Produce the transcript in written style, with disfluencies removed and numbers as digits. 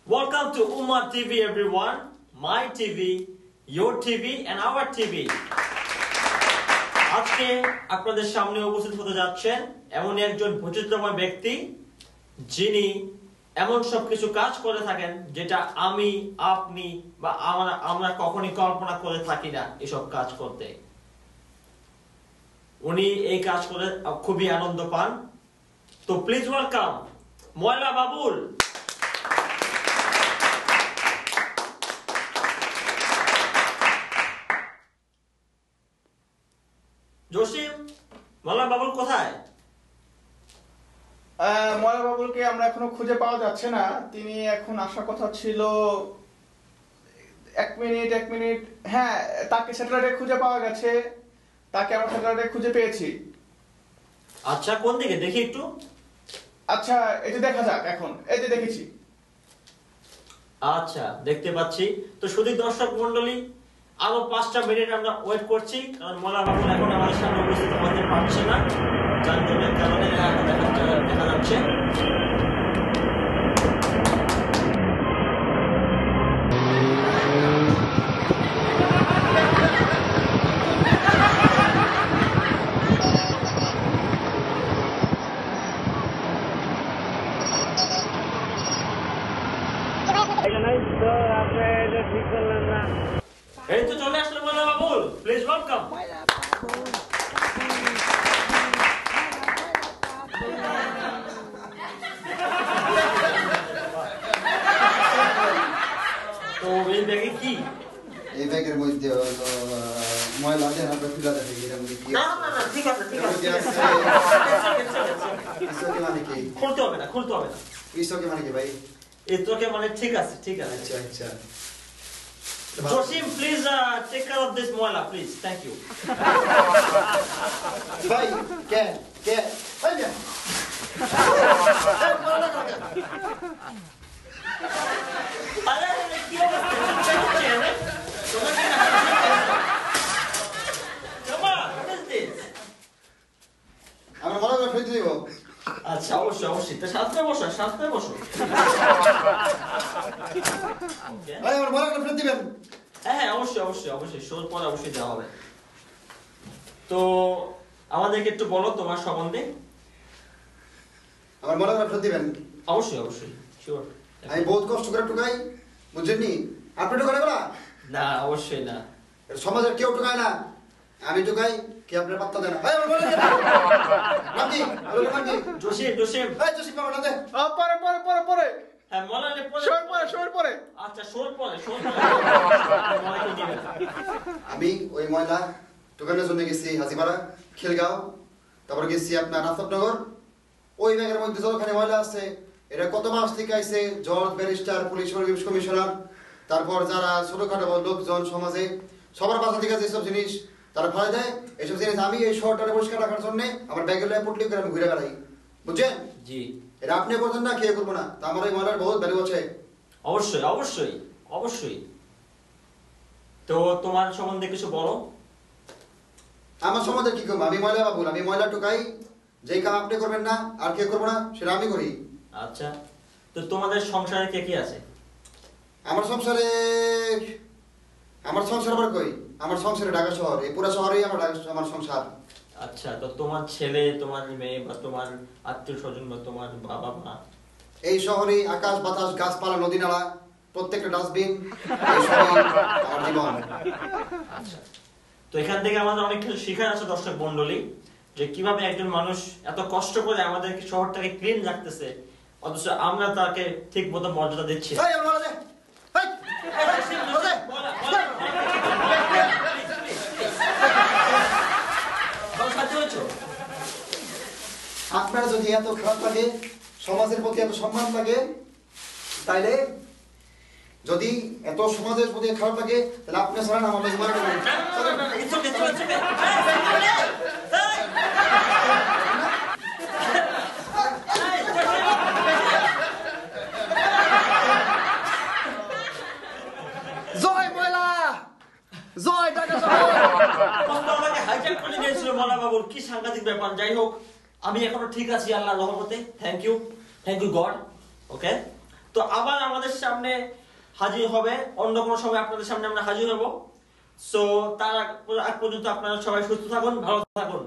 Welcome to Ummah TV, everyone. My TV, your TV, and our TV. আজকে আপনাদের সামনে উপস্থিত হতে যাচ্ছেন এমন একজন বৈচিত্র্যময় ব্যক্তি যিনি এমন সব কিছু কাজ করে থাকেন যেটা আমি আপনি বা আমরা কখনোই কল্পনা করে থাকি না এসব কাজ করতে। উনি এই কাজ করে খুবই আনন্দ পান। তো প্লিজ ওয়েলকাম ময়লা বাবুল। জসিম, ময়লা বাবুল কোথায়? ময়লা বাবুলকে আমরা এখনো খুঁজে পাওয়া যাচ্ছে না। তিনি এখন আসার কথা ছিল। এক মিনিট। হ্যাঁ, তাকে স্যাটেলাইটে খুঁজে পাওয়া গেছে। তাকে আমরা স্যাটেলাইটে খুঁজে পেয়েছি। আচ্ছা, কোন দিকে দেখি একটু? আচ্ছা, এই যে দেখা যাক এখন। এই যে দেখেছি। আচ্ছা, দেখতে পাচ্ছি। তো শুধু দর্শক মণ্ডলী, আরো 5টা মিনিট আমরা ওয়েট করছি, কারণ ময়লা বাবুল এখন আমাদের সামনে উপস্থিত হতে পারছে না, যার জন্য কারণে দেখা যাচ্ছে। এই তো চলে আসলো ময়লা বাবুল, প্লিজ ওয়েলকাম। তো এই ব্যাগে কি? এই ব্যাগের মধ্যে ময়লা দেন আমরা খুলে দেখি এর মধ্যে কি না আছে। না না, ঠিক আছে ইসকে মানে কি? খুলতে হবে না। ইসকে মানে কি ভাই? এই তোকে মানে ঠিক আছে। আচ্ছা। Jasim, please take care of this ময়লা, প্লিজ, থ্যাংক ইউ। ভাই কে ভাই না আরে কি অবস্থা? তোমার কি না? Come on, what is this? আমরা ময়লা ফেলে দিব। আচ্ছা, অবশ্যই। তো সাথে বসো। ভাই আমরা ময়লা ফেলে দিবেন। হ্যাঁ, অবশ্যই। শোর পরে অবশ্যই দেওয়া হবে। তো আমাদেরকে একটু বলো তোমার সম্বন্ধে। আমার ময়লা ফেলে দিবেন। অবশ্যই, শিওর। আমি বহুত কষ্ট করে টুকাই, বুঝছেননি? আপনি টুকাই বলা না, অবশ্যই না। সমাজের কেউ টুকায় না, আমি টুকাই। কি আপনার পাত্তা দেন? ভাই আমার ময়লা রাজি রাজি জসিম এই জসিম বাবা না দে। পরে হ্যাঁ, মলালে পরে। শোর পরে। আচ্ছা, শোর পরে। মলাকে দিবে। আমি ওই ময়লা টুকানোর জন্য গেছি হাজিপাড়া, খিলগাঁও, তারপর গেছি আপনার নাফতাবনগর। ওই ব্যাগের মধ্যে যতখানি ময়লা আছে, এটা কত মাস থেকে আইছে জজ, ব্যারিস্টার, পুলিশ কমিশনার, তারপর যারা ছোটখাটো লোকজন সমাজে সবার বাসা থেকে যেসব জিনিস তারা ফেলে দেয়, এইসব জিনিস আমি এই শহরটারে পরিষ্কার রাখার জন্য আমার ব্যাগের লাই পুটলি করে আমি ঘুরে বেড়াই, বুঝছেন? জি। এটা আপনি করছেন না, খেয়ে করবো না। তা আমার ওই ময়লার বহুত ভ্যালু আছে। অবশ্যই। তো তোমার সম্বন্ধে কিছু বলো। আমার সমাজে কি করবো? আমি ময়লা বাবুল, আমি ময়লা টুকাই। যেই কাম আপনি করবেন না আর কে করবো না সেটা আমি করি। আচ্ছা, তো তোমাদের সংসারে কে আছে? আমার সংসার আবার কই? আমার সংসারে ঢাকা শহর, এই পুরো শহরেই আমার সংসার। আচ্ছা, তো তোমার ছেলে, তোমার মেয়ে বা তোমার আত্মীয় স্বজন বা তোমার বাবা মা? এই শহরে আকাশ বাতাস গাছপালা নদী নালা প্রত্যেকটা ডাস্টবিন, এই সবই আমার জীবন। আচ্ছা, তো এখান থেকে আমাদের অনেক কিছু শেখার আছে দর্শক মণ্ডলী, যে কিভাবে একজন মানুষ এত কষ্ট করে আমাদের শহরটাকে ক্লিন রাখতেছে, অথচ আমরা তাকে ঠিক মতো মর্যাদা দিচ্ছি না। আপনার যদি এত খারাপ লাগে, সমাজের প্রতি এত সম্মান লাগে, তাইলে যদি এত সমাজের প্রতি খারাপ লাগে, তাহলে আপনি ছাড়েন আমার জয় ময়লা, জয় ঢাকা শহর। হাইজ্যাক করে নিয়েছিল ময়লা বাবুর, কি সাংঘাতিক ব্যাপার। যাই হোক, আমি এখনো ঠিক আছি আল্লাহর রহমতে। Thank you god. ওকে, তো আবার আমাদের সামনে হাজির হবে, অন্য কোনো সময় আপনাদের সামনে আমরা হাজির হব। সো তার আগ পর্যন্ত আপনারা সবাই সুস্থ থাকুন, ভালো থাকুন।